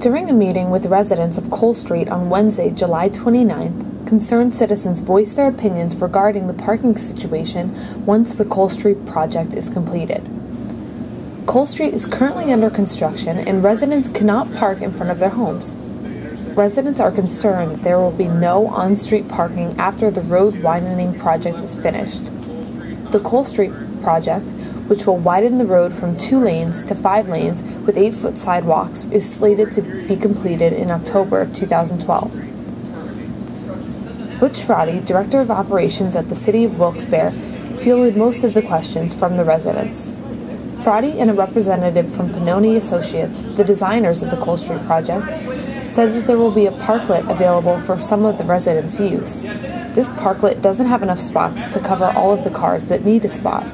During a meeting with residents of Cole Street on Wednesday, July 29th, concerned citizens voiced their opinions regarding the parking situation once the Cole Street project is completed. Cole Street is currently under construction and residents cannot park in front of their homes. Residents are concerned that there will be no on-street parking after the road widening project is finished. The Cole Street project, which will widen the road from 2 lanes to 5 lanes with 8-foot sidewalks, is slated to be completed in October of 2012. Butch Fraude, Director of Operations at the City of Wilkes-Barre, fielded most of the questions from the residents. Fraude and a representative from Pennoni Associates, the designers of the Cole Street project, said that there will be a parklet available for some of the residents' use. This parklet doesn't have enough spots to cover all of the cars that need a spot.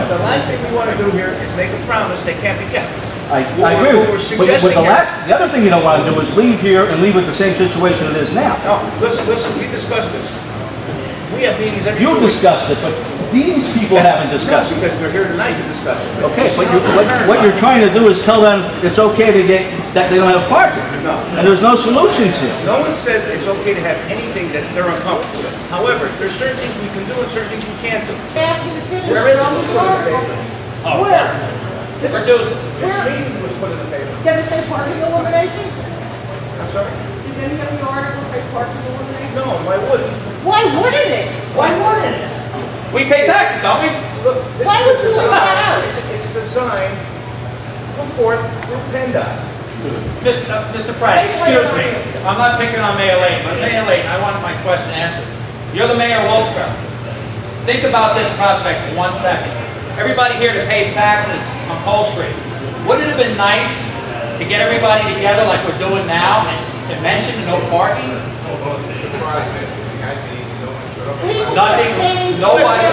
The last thing we want to do here is make a promise that can't be kept. I agree with you. But the other thing you don't want to do is leave here and leave with the same situation it is now. No, listen, we discussed this. We have meetings every You discussed it, but these people haven't discussed it. Because we're here tonight to discuss it. Okay, but what you're trying to do is tell them it's okay to get that they don't have parking. No. And there's no solutions here. No one said it's okay to have anything that they're uncomfortable with. However, there's certain things we can do and certain things we can't do. Where is this put in the paper? Oh, where? This meeting was put in the paper. Did it say parking elimination? I'm sorry? Did any of the articles say parking elimination? No, why wouldn't? Why wouldn't it? Why wouldn't it? We pay taxes, don't we? Look, this Why is would you leave that out? It's designed put forth through PennDOT. Mr. Fraude, excuse me. I'm not picking on Mayor Leighton, but Mayor Leighton, I wanted my question answered. You're the mayor of Wilkes-Barre. Think about this prospect for 1 second. Everybody here that pays taxes on Cole Street. Wouldn't it have been nice to get everybody together like we're doing now and mention no parking? Nothing, nobody.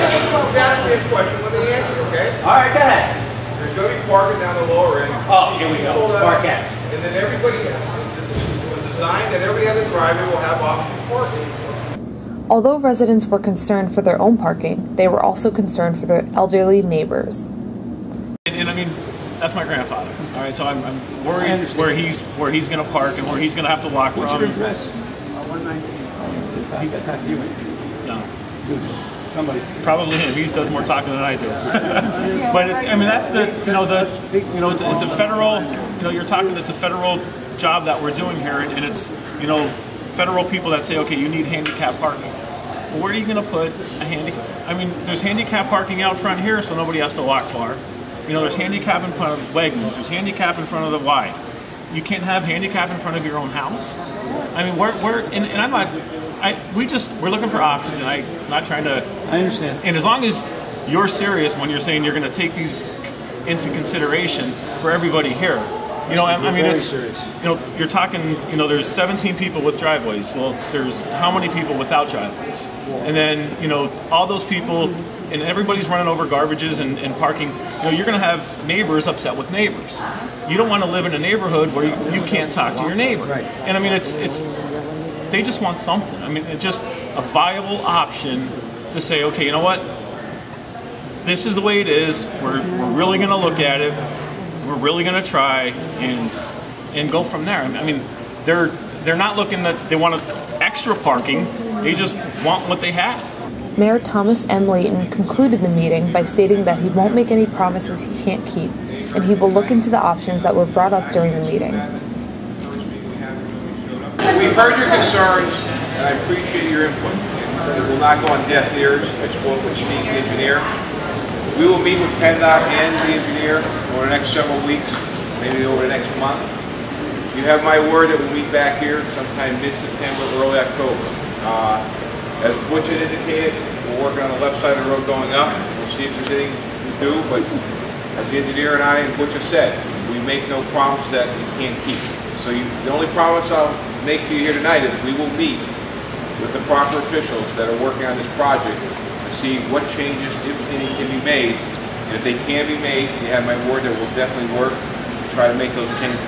Ask me a question, let me answer, okay? All right, go ahead. There's going to be parking down the lower end. Oh, here we go. Parkettes. And then everybody, it was designed that every other driveway will have option parking. Although residents were concerned for their own parking, they were also concerned for their elderly neighbors. And I mean, that's my grandfather. All right, so I'm worried where he's going to park and where he's going to have to walk from. What's your address? 119. No. Somebody. Probably him. He does more talking than I do. But I mean, that's it's a federal. You're talking. It's a federal job that we're doing here, and it's federal people that say, okay, you need handicap parking. Well, where are you going to put a handicap? I mean, there's handicap parking out front here, so nobody has to walk far. There's handicap in front of wagons. There's handicap in front of the Y. You can't have handicap in front of your own house. I mean, and I'm not. We're looking for options, and I'm not trying to. I understand. And as long as you're serious when you're saying you're going to take these into consideration for everybody here, I mean, it's serious. You're talking. There's 17 people with driveways. Well, there's how many people without driveways? And then all those people, and everybody's running over garbages and parking. You're going to have neighbors upset with neighbors. You don't want to live in a neighborhood where you can't talk to your neighbor. Right. And I mean, they just want something. I mean, it's just a viable option to say, okay, you know what? This is the way it is. We're really going to look at it. We're really going to try and go from there. I mean, they're not looking that they want extra parking. They just want what they have. Mayor Thomas M. Leighton concluded the meeting by stating that he won't make any promises he can't keep, and he will look into the options that were brought up during the meeting. We've heard your concerns, and I appreciate your input. It will not go on deaf ears. I spoke with Steve, the engineer. We will meet with PennDOT and the engineer over the next several weeks, maybe over the next month. You have my word that we'll meet back here sometime mid-September, early October. As Butch had indicated, we're working on the left side of the road going up. We'll see if there's anything to do, but as the engineer and I and Butch have said, we make no promise that we can't keep. So the only promise I'll make to you here tonight is we will meet with the proper officials that are working on this project to see what changes, if any, can be made. And if they can be made, you have my word that we'll definitely work to try to make those changes.